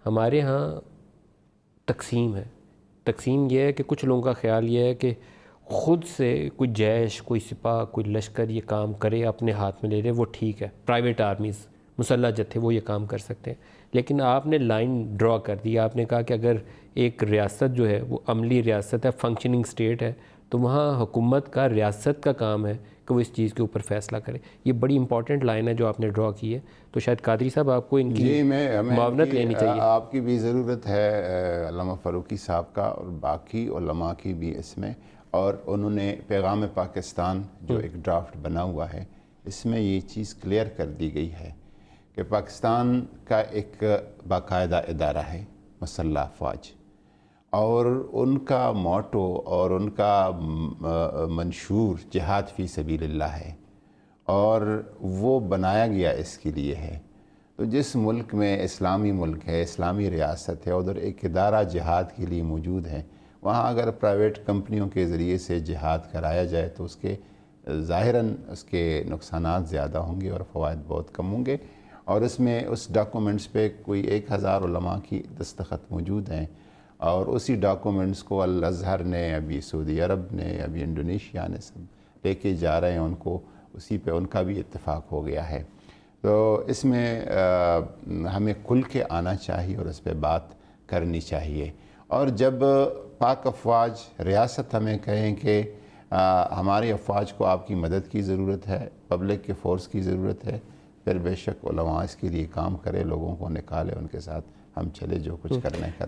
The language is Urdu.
ہمارے ہاں تقسیم ہے. تقسیم یہ ہے کہ کچھ لوگوں کا خیال یہ ہے کہ خود سے کوئی جیش، کوئی سپاہ، کوئی لشکر یہ کام کرے، اپنے ہاتھ میں لے لے، وہ ٹھیک ہے. پرائیویٹ آرمیز، مسلح جتھے، وہ یہ کام کر سکتے ہیں. لیکن آپ نے لائن ڈرا کر دی. آپ نے کہا کہ اگر ایک ریاست جو ہے وہ عملی ریاست ہے، فنکشننگ سٹیٹ ہے، تو وہاں حکومت کا، ریاست کا کام ہے کہ وہ اس چیز کے اوپر فیصلہ کرے. یہ بڑی امپورٹنٹ لائن ہے جو آپ نے ڈرا کی ہے. تو شاید قادری صاحب آپ کو ان کی ہمیں ان معاونت کی لینی چاہیے. آپ کی بھی ضرورت ہے، علامہ فاروقی صاحب کا اور باقی علماء کی بھی اس میں. اور انہوں نے پیغام پاکستان جو ایک ڈرافٹ بنا ہوا ہے، اس میں یہ چیز کلیئر کر دی گئی ہے کہ پاکستان کا ایک باقاعدہ ادارہ ہے مسلح افواج، اور ان کا موٹو اور ان کا منشور جہاد فی سبیل اللہ ہے، اور وہ بنایا گیا اس کے لیے ہے. تو جس ملک میں اسلامی ملک ہے، اسلامی ریاست ہے، ادھر ایک ادارہ جہاد کے لیے موجود ہے. وہاں اگر پرائیویٹ کمپنیوں کے ذریعے سے جہاد کرایا جائے تو اس کے ظاہراً اس کے نقصانات زیادہ ہوں گے اور فوائد بہت کم ہوں گے. اور اس میں اس ڈاکومنٹس پہ کوئی 1000 علماء کی دستخط موجود ہیں، اور اسی ڈاکومنٹس کو الازہر نے، ابھی سعودی عرب نے، ابھی انڈونیشیا نے سب لے کے جا رہے ہیں ان کو. اسی پہ ان کا بھی اتفاق ہو گیا ہے. تو اس میں ہمیں کھل کے آنا چاہیے اور اس پہ بات کرنی چاہیے. اور جب پاک افواج ریاست ہمیں کہیں کہ ہماری افواج کو آپ کی مدد کی ضرورت ہے، پبلک کے فورس کی ضرورت ہے، پھر بے شک علماء اس کے لیے کام کرے، لوگوں کو نکالے، ان کے ساتھ ہم چلے، جو کچھ کرنا ہے.